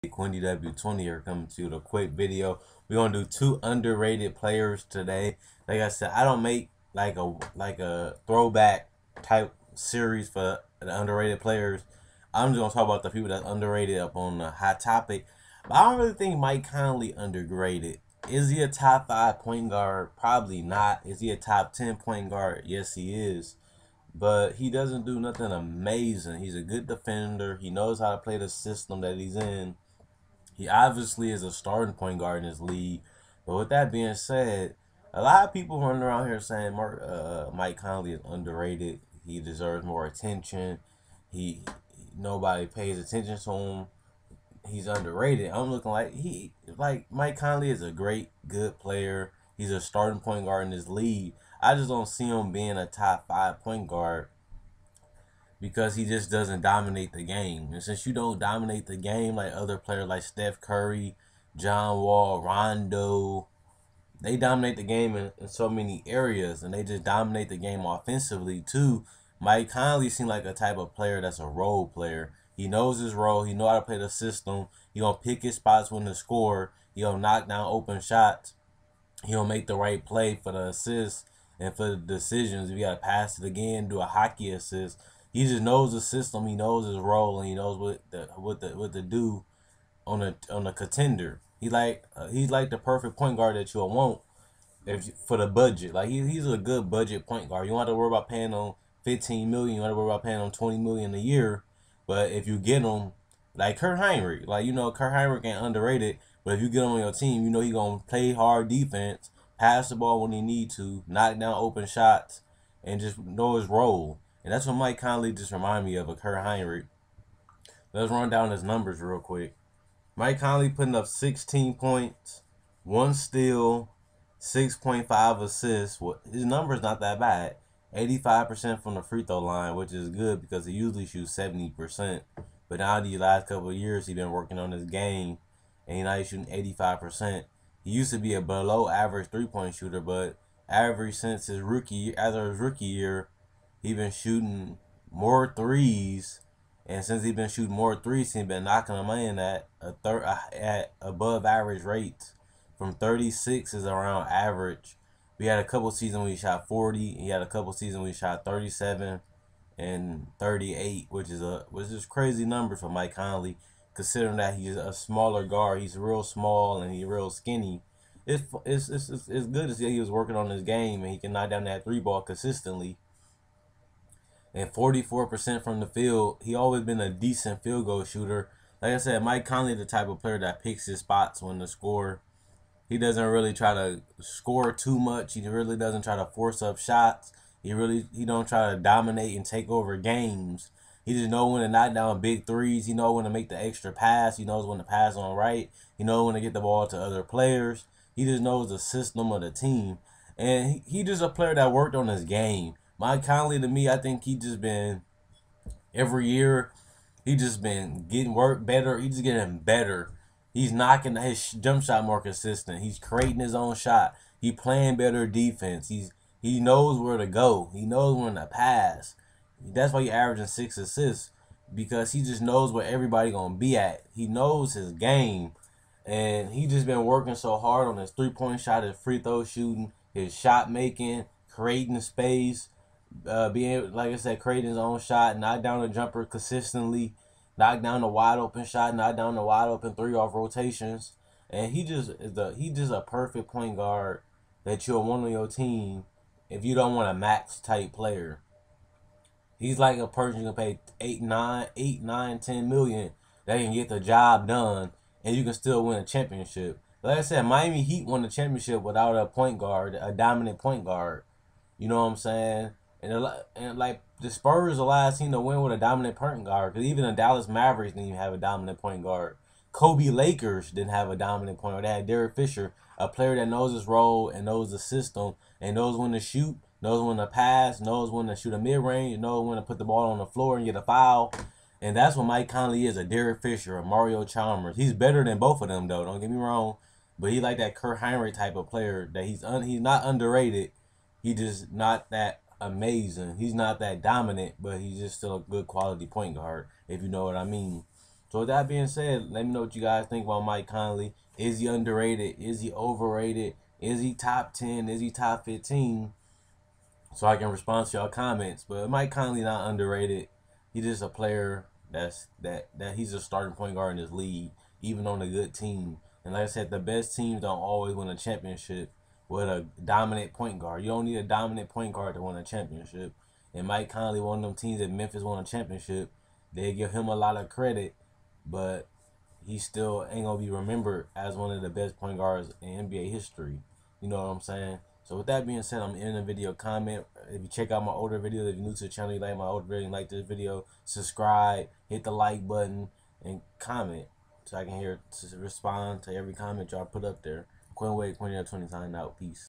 Quindy W20 here coming to you with a quick video. We're gonna do two underrated players today. Like I said, I don't make like a throwback type series for the underrated players. I'm just gonna talk about the people that's underrated up on the hot topic. But I don't really think Mike Conley underrated. Is he a top 5 point guard? Probably not. Is he a top 10 point guard? Yes, he is, but he doesn't do nothing amazing. He's a good defender. He knows how to play the system that he's in. He obviously is a starting point guard in this league. But with that being said, a lot of people running around here saying Mike Conley is underrated. He deserves more attention. He Nobody pays attention to him. He's underrated. I'm looking like Mike Conley is a great, good player. He's a starting point guard in this league. I just don't see him being a top 5 point guard because he just doesn't dominate the game. And since you don't dominate the game like other players like Steph Curry, John Wall, Rondo, they dominate the game in so many areas, and they just dominate the game offensively too. Mike Conley seems like a type of player that's a role player. He knows his role. He know how to play the system. He gonna pick his spots when to score. He gonna knock down open shots. He gonna make the right play for the assist and for the decisions. If you gotta pass it again, do a hockey assist. He just knows the system. He knows his role, and he knows what to do on a contender. He's like the perfect point guard that you'll want for the budget. Like he's a good budget point guard. You don't have to worry about paying him 15 million. You don't have to worry about paying him 20 million a year. But if you get him like Kurt Heinrich, Kurt Heinrich ain't underrated. But if you get him on your team, you know he gonna play hard defense, pass the ball when he need to, knock down open shots, and just know his role. And that's what Mike Conley just remind me of Kurt Heinrich. Let's run down his numbers real quick. Mike Conley putting up 16 points, 1 steal, 6.5 assists. His number's not that bad. 85% from the free throw line, which is good because he usually shoots 70%. But now these last couple of years, he's been working on his game, and now he's shooting 85%. He used to be a below average 3-point shooter, but average since his rookie year, he's been shooting more threes. And since he's been shooting more threes, he's been knocking them in at above average rates. From 36 is around average. We had a couple seasons when he shot 40. He had a couple seasons when he shot 37 and 38, which is crazy numbers for Mike Conley, considering that he's a smaller guard. He's real small and he's real skinny. It's good to see he was working on his game and he can knock down that 3 ball consistently. And 44% from the field. He always been a decent field goal shooter. Like I said, Mike Conley is the type of player that picks his spots when to score. He doesn't really try to score too much. He really doesn't try to force up shots. He don't try to dominate and take over games. He just knows when to knock down big threes. He knows when to make the extra pass. He knows when to pass on right. He knows when to get the ball to other players. He just knows the system of the team. And he just a player that worked on his game. Mike Conley, to me, I think he just been every year. He just been getting work better. He just getting better. He's knocking his jump shot more consistent. He's creating his own shot. He playing better defense. He knows where to go. He knows when to pass. That's why he averaging 6 assists, because he just knows where everybody gonna be at. He knows his game, and he just been working so hard on his 3-point shot, his free throw shooting, his shot making, creating space, being, like I said, creating his own shot, knock down a jumper consistently, knock down a wide open shot, knock down a wide open 3 off rotations. And he just a perfect point guard that you'll want on your team if you don't want a max type player. He's like a person you can pay 10 million that can get the job done and you can still win a championship. Like I said, Miami Heat won the championship without a point guard, a dominant point guard. You know what I'm saying? And like the Spurs, the last team to win with a dominant point guard, because even the Dallas Mavericks didn't even have a dominant point guard. Kobe Lakers didn't have a dominant point guard. They had Derek Fisher, a player that knows his role and knows the system and knows when to shoot, knows when to pass, knows when to shoot a mid range, knows when to put the ball on the floor and get a foul. And that's what Mike Conley is, a Derek Fisher, a Mario Chalmers. He's better than both of them, though. Don't get me wrong. But he like that Kurt Heinrich type of player that he's not underrated. He just not that amazing. He's not that dominant, but he's just still a good quality point guard, if you know what I mean. So with that being said, let me know what you guys think about Mike Conley. Is he underrated? Is he overrated? Is he top 10? Is he top 15? So I can respond to y'all comments. But Mike Conley not underrated. He's just a player that he's a starting point guard in this league, even on a good team. And like I said, the best teams don't always win a championship with a dominant point guard. You don't need a dominant point guard to win a championship. And Mike Conley, one of them teams that Memphis won a championship, they give him a lot of credit, but he still ain't gonna be remembered as one of the best point guards in NBA history. You know what I'm saying? So with that being said, I'm in the video. Comment if you check out my older videos. If you're new to the channel, you like my older video, you like this video, subscribe, hit the like button, and comment so I can hear to respond to every comment y'all put up there. Quinn Wade, Quinn 20 signing out. Peace.